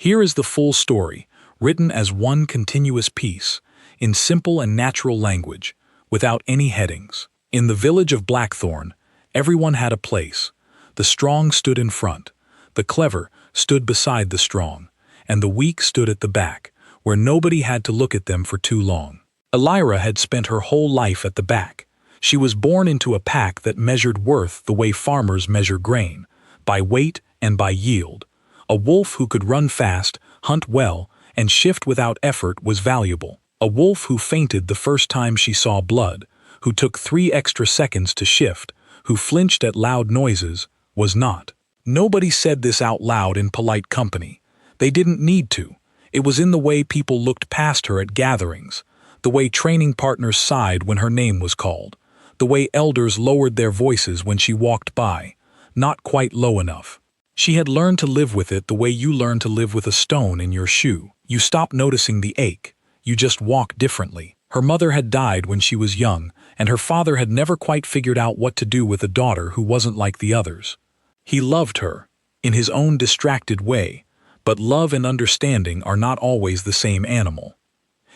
Here is the full story, written as one continuous piece, in simple and natural language, without any headings. In the village of Blackthorn, everyone had a place. The strong stood in front, the clever stood beside the strong, and the weak stood at the back, where nobody had to look at them for too long. Elira had spent her whole life at the back. She was born into a pack that measured worth the way farmers measure grain, by weight and by yield. A wolf who could run fast, hunt well, and shift without effort was valuable. A wolf who fainted the first time she saw blood, who took 3 extra seconds to shift, who flinched at loud noises, was not. Nobody said this out loud in polite company. They didn't need to. It was in the way people looked past her at gatherings, the way training partners sighed when her name was called, the way elders lowered their voices when she walked by, not quite low enough. She had learned to live with it the way you learn to live with a stone in your shoe. You stop noticing the ache. You just walk differently. Her mother had died when she was young, and her father had never quite figured out what to do with a daughter who wasn't like the others. He loved her, in his own distracted way, but love and understanding are not always the same animal.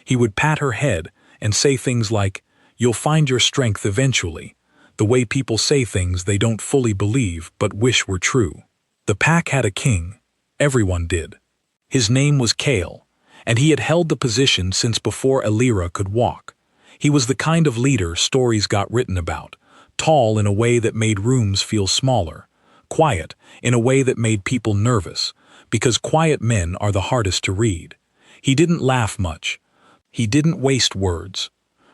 He would pat her head and say things like, "You'll find your strength eventually," the way people say things they don't fully believe but wish were true. The pack had a king. Everyone did. His name was Kale, and he had held the position since before Elira could walk. He was the kind of leader stories got written about, tall in a way that made rooms feel smaller, quiet in a way that made people nervous, because quiet men are the hardest to read. He didn't laugh much. He didn't waste words.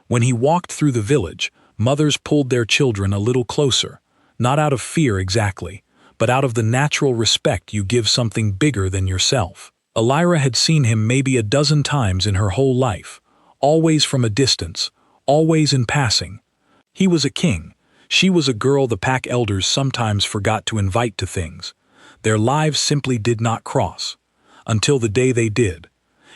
When he walked through the village, mothers pulled their children a little closer, not out of fear exactly, but out of the natural respect you give something bigger than yourself. Elira had seen him maybe a dozen times in her whole life, always from a distance, always in passing. He was a king. She was a girl the pack elders sometimes forgot to invite to things. Their lives simply did not cross. Until the day they did.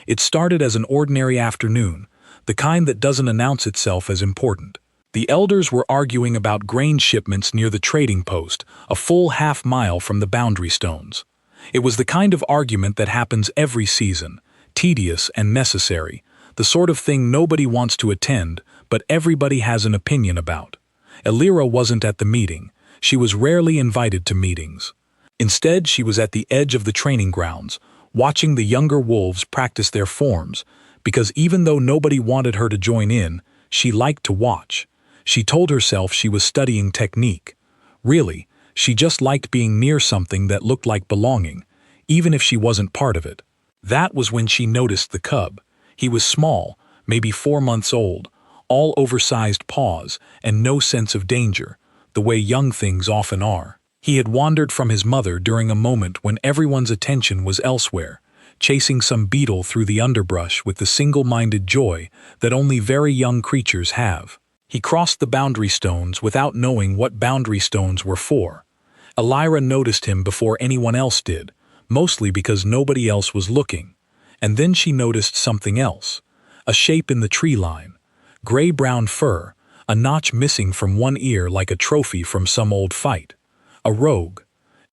It started as an ordinary afternoon, the kind that doesn't announce itself as important. The elders were arguing about grain shipments near the trading post, a full half-mile from the boundary stones. It was the kind of argument that happens every season, tedious and necessary, the sort of thing nobody wants to attend, but everybody has an opinion about. Elira wasn't at the meeting. She was rarely invited to meetings. Instead, she was at the edge of the training grounds, watching the younger wolves practice their forms, because even though nobody wanted her to join in, she liked to watch. She told herself she was studying technique. Really, she just liked being near something that looked like belonging, even if she wasn't part of it. That was when she noticed the cub. He was small, maybe 4 months old, all oversized paws and no sense of danger, the way young things often are. He had wandered from his mother during a moment when everyone's attention was elsewhere, chasing some beetle through the underbrush with the single-minded joy that only very young creatures have. He crossed the boundary stones without knowing what boundary stones were for. Elira noticed him before anyone else did, mostly because nobody else was looking. And then she noticed something else, a shape in the tree line, gray-brown fur, a notch missing from one ear like a trophy from some old fight. A rogue.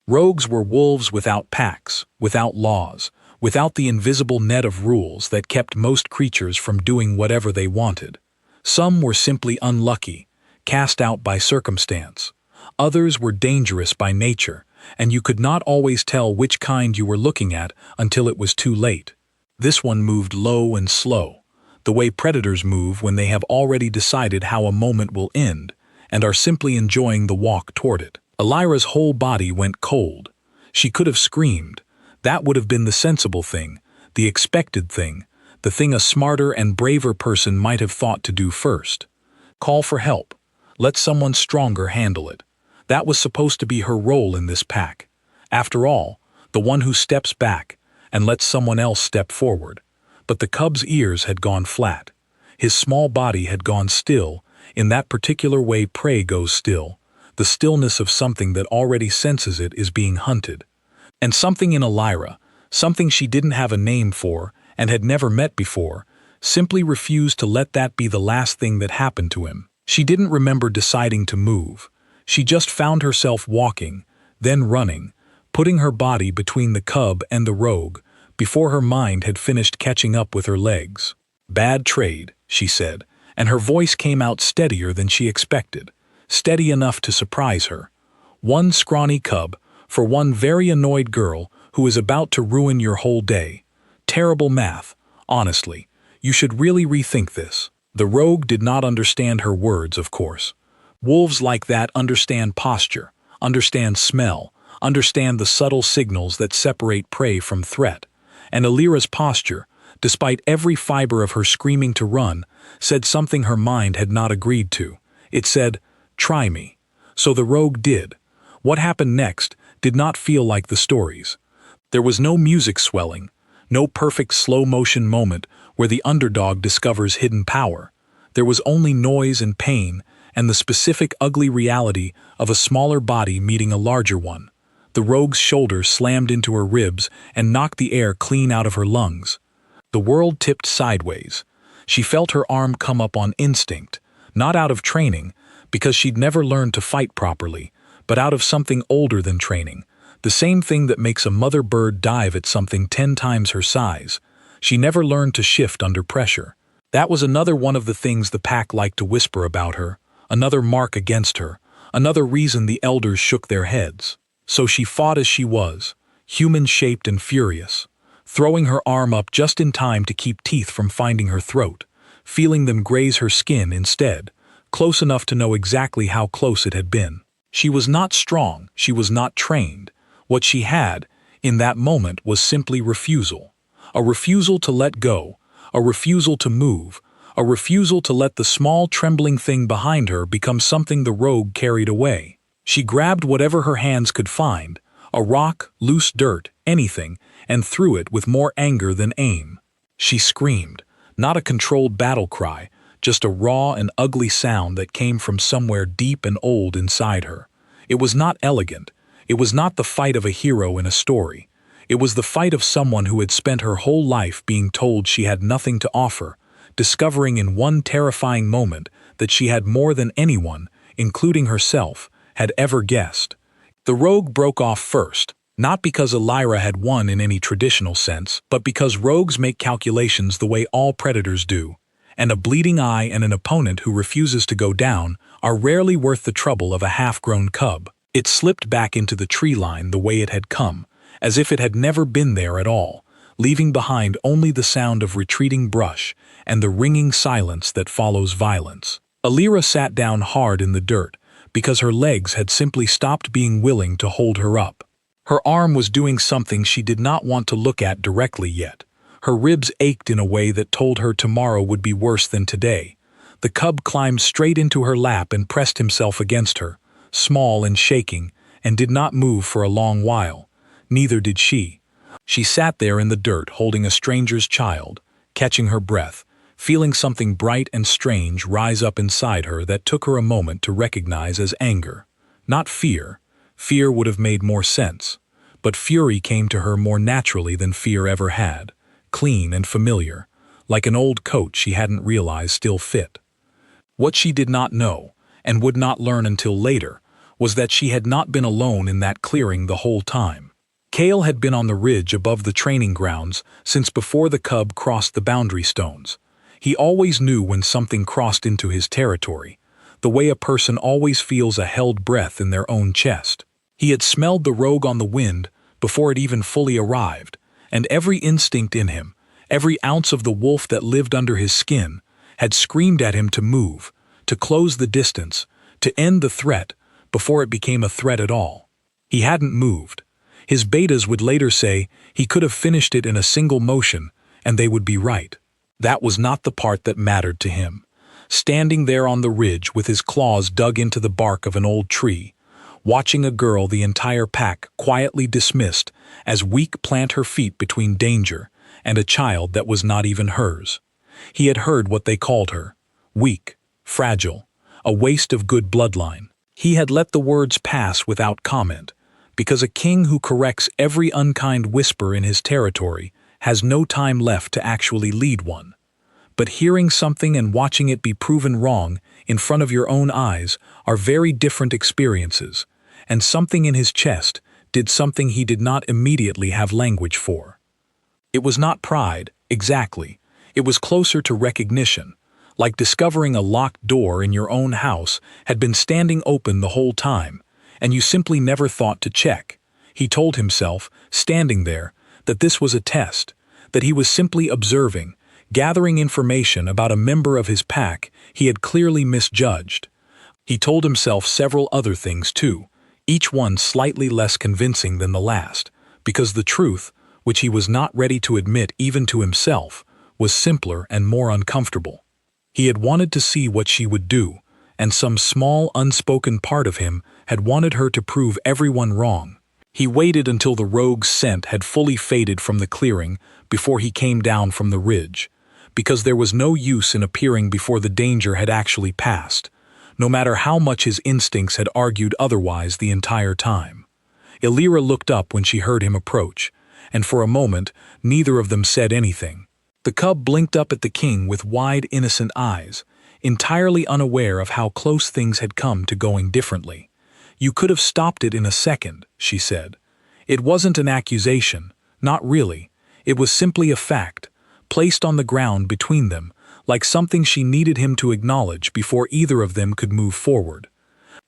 Rogues were wolves without packs, without laws, without the invisible net of rules that kept most creatures from doing whatever they wanted. Some were simply unlucky, cast out by circumstance. Others were dangerous by nature, and you could not always tell which kind you were looking at until it was too late. This one moved low and slow, the way predators move when they have already decided how a moment will end and are simply enjoying the walk toward it. Elira's whole body went cold. She could have screamed. That would have been the sensible thing, the expected thing, the thing a smarter and braver person might have thought to do first. Call for help. Let someone stronger handle it. That was supposed to be her role in this pack. After all, the one who steps back and lets someone else step forward. But the cub's ears had gone flat. His small body had gone still, in that particular way prey goes still, the stillness of something that already senses it is being hunted. And something in Elira, something she didn't have a name for and had never met before, simply refused to let that be the last thing that happened to him. She didn't remember deciding to move. She just found herself walking, then running, putting her body between the cub and the rogue, before her mind had finished catching up with her legs. "Bad trade," she said, and her voice came out steadier than she expected, steady enough to surprise her. "One scrawny cub, for one very annoyed girl who is about to ruin your whole day. Terrible math, honestly. You should really rethink this." The rogue did not understand her words, of course. Wolves like that understand posture, understand smell, understand the subtle signals that separate prey from threat. And Alira's posture, despite every fiber of her screaming to run, said something her mind had not agreed to. It said, "Try me." So the rogue did. What happened next did not feel like the stories. There was no music swelling, no perfect slow-motion moment where the underdog discovers hidden power. There was only noise and pain and the specific ugly reality of a smaller body meeting a larger one. The rogue's shoulder slammed into her ribs and knocked the air clean out of her lungs. The world tipped sideways. She felt her arm come up on instinct, not out of training, because she'd never learned to fight properly, but out of something older than training, the same thing that makes a mother bird dive at something 10 times her size. She never learned to shift under pressure. That was another one of the things the pack liked to whisper about her, another mark against her, another reason the elders shook their heads. So she fought as she was, human-shaped and furious, throwing her arm up just in time to keep teeth from finding her throat, feeling them graze her skin instead, close enough to know exactly how close it had been. She was not strong, she was not trained. What she had, in that moment, was simply refusal. A refusal to let go, a refusal to move, a refusal to let the small trembling thing behind her become something the rogue carried away. She grabbed whatever her hands could find, a rock, loose dirt, anything, and threw it with more anger than aim. She screamed, not a controlled battle cry, just a raw and ugly sound that came from somewhere deep and old inside her. It was not elegant. It was not the fight of a hero in a story. It was the fight of someone who had spent her whole life being told she had nothing to offer, discovering in one terrifying moment that she had more than anyone, including herself, had ever guessed. The rogue broke off first, not because Alira had won in any traditional sense, but because rogues make calculations the way all predators do, and a bleeding eye and an opponent who refuses to go down are rarely worth the trouble of a half-grown cub. It slipped back into the tree line the way it had come, as if it had never been there at all, leaving behind only the sound of retreating brush and the ringing silence that follows violence. Alira sat down hard in the dirt, because her legs had simply stopped being willing to hold her up. Her arm was doing something she did not want to look at directly yet. Her ribs ached in a way that told her tomorrow would be worse than today. The cub climbed straight into her lap and pressed himself against her, small and shaking, and did not move for a long while. Neither did she. She sat there in the dirt holding a stranger's child, catching her breath, feeling something bright and strange rise up inside her that took her a moment to recognize as anger. Not fear. Fear would have made more sense. But fury came to her more naturally than fear ever had, clean and familiar, like an old coat she hadn't realized still fit. What she did not know, and would not learn until later, was that she had not been alone in that clearing the whole time. Kale had been on the ridge above the training grounds since before the cub crossed the boundary stones. He always knew when something crossed into his territory, the way a person always feels a held breath in their own chest. He had smelled the rogue on the wind before it even fully arrived, and every instinct in him, every ounce of the wolf that lived under his skin, had screamed at him to move, to close the distance, to end the threat before it became a threat at all. He hadn't moved. His betas would later say he could have finished it in a single motion, and they would be right. That was not the part that mattered to him. Standing there on the ridge with his claws dug into the bark of an old tree, watching a girl the entire pack quietly dismissed as weak plant her feet between danger and a child that was not even hers. He had heard what they called her: weak, fragile, a waste of good bloodline. He had let the words pass without comment, because a king who corrects every unkind whisper in his territory has no time left to actually lead one. But hearing something and watching it be proven wrong in front of your own eyes are very different experiences, and something in his chest did something he did not immediately have language for. It was not pride, exactly. It was closer to recognition, like discovering a locked door in your own house had been standing open the whole time, and you simply never thought to check. He told himself, standing there, that this was a test, that he was simply observing, gathering information about a member of his pack he had clearly misjudged. He told himself several other things too, each one slightly less convincing than the last, because the truth, which he was not ready to admit even to himself, was simpler and more uncomfortable. He had wanted to see what she would do, and some small unspoken part of him had wanted her to prove everyone wrong. He waited until the rogue's scent had fully faded from the clearing before he came down from the ridge, because there was no use in appearing before the danger had actually passed, no matter how much his instincts had argued otherwise the entire time. Elira looked up when she heard him approach, and for a moment neither of them said anything. The cub blinked up at the king with wide, innocent eyes, entirely unaware of how close things had come to going differently. "You could have stopped it in a second," she said. It wasn't an accusation, not really. It was simply a fact, placed on the ground between them, like something she needed him to acknowledge before either of them could move forward.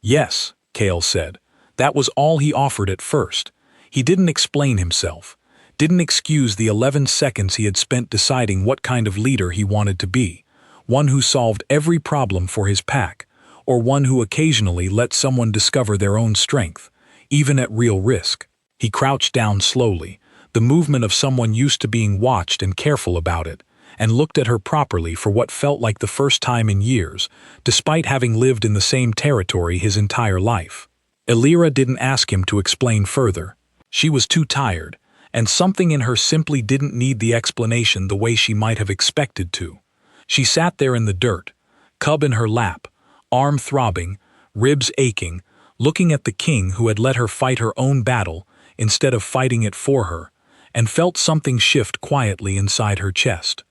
"Yes," Cale said. That was all he offered at first. He didn't explain himself, didn't excuse the 11 seconds he had spent deciding what kind of leader he wanted to be, one who solved every problem for his pack, or one who occasionally let someone discover their own strength, even at real risk. He crouched down slowly, the movement of someone used to being watched and careful about it, and looked at her properly for what felt like the first time in years, despite having lived in the same territory his entire life. Elira didn't ask him to explain further. She was too tired, and something in her simply didn't need the explanation the way she might have expected to. She sat there in the dirt, cub in her lap, arm throbbing, ribs aching, looking at the king who had let her fight her own battle instead of fighting it for her, and felt something shift quietly inside her chest.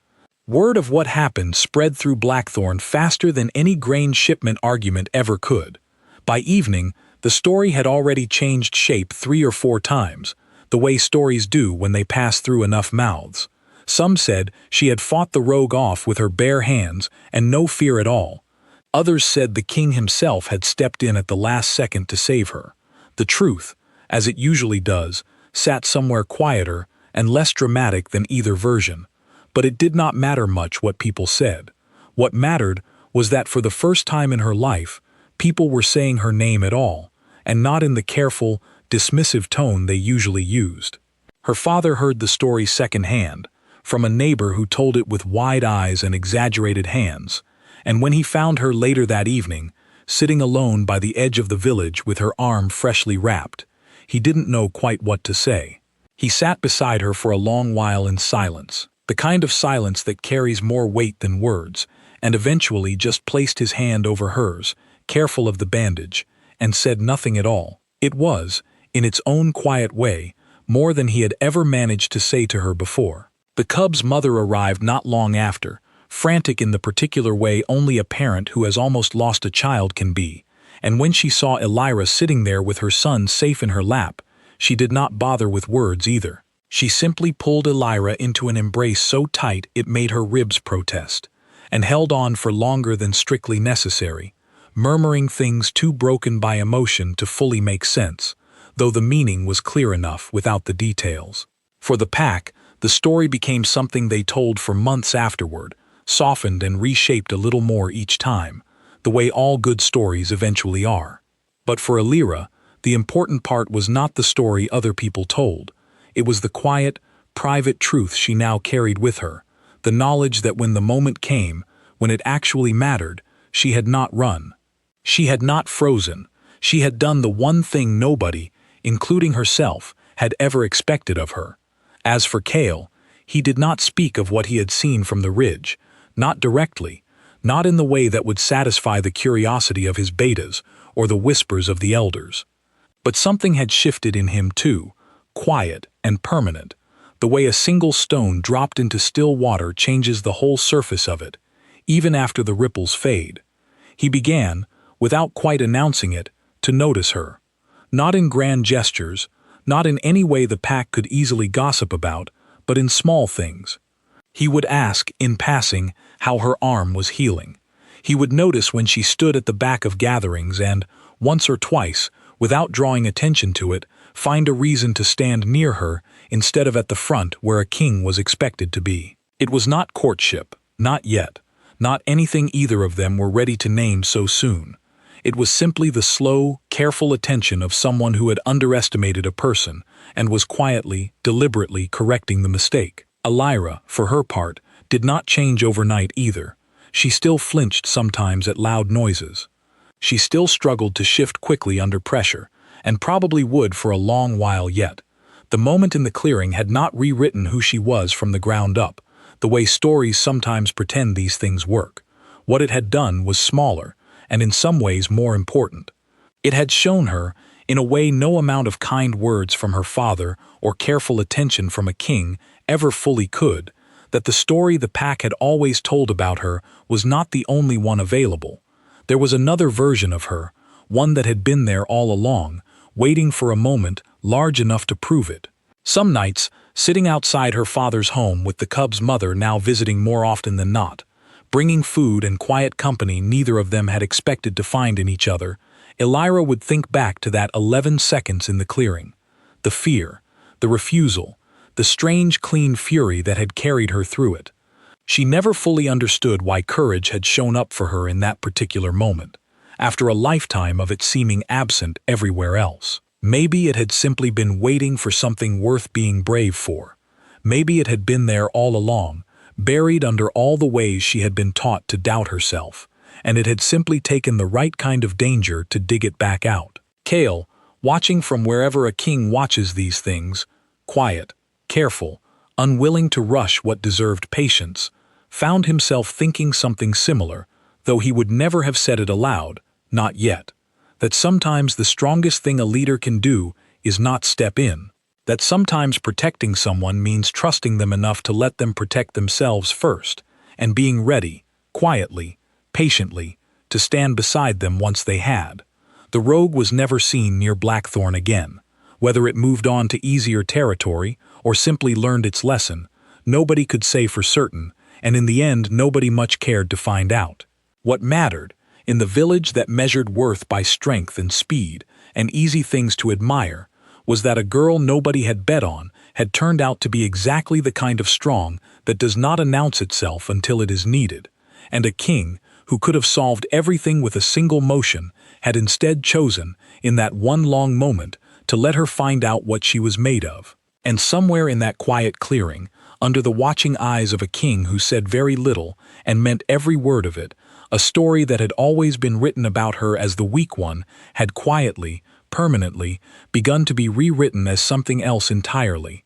Word of what happened spread through Blackthorn faster than any grain shipment argument ever could. By evening, the story had already changed shape 3 or 4 times, the way stories do when they pass through enough mouths. Some said she had fought the rogue off with her bare hands and no fear at all. Others said the king himself had stepped in at the last second to save her. The truth, as it usually does, sat somewhere quieter and less dramatic than either version. But it did not matter much what people said. What mattered was that for the first time in her life, people were saying her name at all, and not in the careful, dismissive tone they usually used. Her father heard the story secondhand, from a neighbor who told it with wide eyes and exaggerated hands, and when he found her later that evening, sitting alone by the edge of the village with her arm freshly wrapped, he didn't know quite what to say. He sat beside her for a long while in silence, the kind of silence that carries more weight than words, and eventually just placed his hand over hers, careful of the bandage, and said nothing at all. It was, in its own quiet way, more than he had ever managed to say to her before. The cub's mother arrived not long after, frantic in the particular way only a parent who has almost lost a child can be, and when she saw Elira sitting there with her son safe in her lap, she did not bother with words either. She simply pulled Elira into an embrace so tight it made her ribs protest, and held on for longer than strictly necessary, murmuring things too broken by emotion to fully make sense, though the meaning was clear enough without the details. For the pack, the story became something they told for months afterward, softened and reshaped a little more each time, the way all good stories eventually are. But for Elira, the important part was not the story other people told. It was the quiet, private truth she now carried with her, the knowledge that when the moment came, when it actually mattered, she had not run. She had not frozen. She had done the one thing nobody, including herself, had ever expected of her. As for Cale, he did not speak of what he had seen from the ridge, not directly, not in the way that would satisfy the curiosity of his betas or the whispers of the elders. But something had shifted in him too, quiet and permanent, the way a single stone dropped into still water changes the whole surface of it, even after the ripples fade. He began, without quite announcing it, to notice her, not in grand gestures, not in any way the pack could easily gossip about, but in small things. He would ask, in passing, how her arm was healing. He would notice when she stood at the back of gatherings and, once or twice, without drawing attention to it, find a reason to stand near her instead of at the front where a king was expected to be. It was not courtship, not yet, not anything either of them were ready to name so soon. It was simply the slow, careful attention of someone who had underestimated a person and was quietly, deliberately correcting the mistake. Elira, for her part, did not change overnight either. She still flinched sometimes at loud noises. She still struggled to shift quickly under pressure, and probably would for a long while yet. The moment in the clearing had not rewritten who she was from the ground up, the way stories sometimes pretend these things work. What it had done was smaller, and in some ways more important. It had shown her, in a way no amount of kind words from her father or careful attention from a king ever fully could, that the story the pack had always told about her was not the only one available. There was another version of her, one that had been there all along, waiting for a moment large enough to prove it. Some nights, sitting outside her father's home with the cub's mother now visiting more often than not, bringing food and quiet company neither of them had expected to find in each other, Elira would think back to that 11 seconds in the clearing. The fear, the refusal, the strange clean fury that had carried her through it. She never fully understood why courage had shown up for her in that particular moment, after a lifetime of it seeming absent everywhere else. Maybe it had simply been waiting for something worth being brave for. Maybe it had been there all along, buried under all the ways she had been taught to doubt herself, and it had simply taken the right kind of danger to dig it back out. Kale, watching from wherever a king watches these things, quiet, careful, unwilling to rush what deserved patience, found himself thinking something similar, though he would never have said it aloud, not yet. That sometimes the strongest thing a leader can do is not step in. That sometimes protecting someone means trusting them enough to let them protect themselves first, and being ready, quietly, patiently, to stand beside them once they had. The rogue was never seen near Blackthorn again. Whether it moved on to easier territory or simply learned its lesson, nobody could say for certain, and in the end nobody much cared to find out. What mattered, in the village that measured worth by strength and speed and easy things to admire, was that a girl nobody had bet on had turned out to be exactly the kind of strong that does not announce itself until it is needed, and a king who could have solved everything with a single motion had instead chosen, in that one long moment, to let her find out what she was made of. And somewhere in that quiet clearing, under the watching eyes of a king who said very little and meant every word of it, a story that had always been written about her as the weak one had quietly, permanently, begun to be rewritten as something else entirely,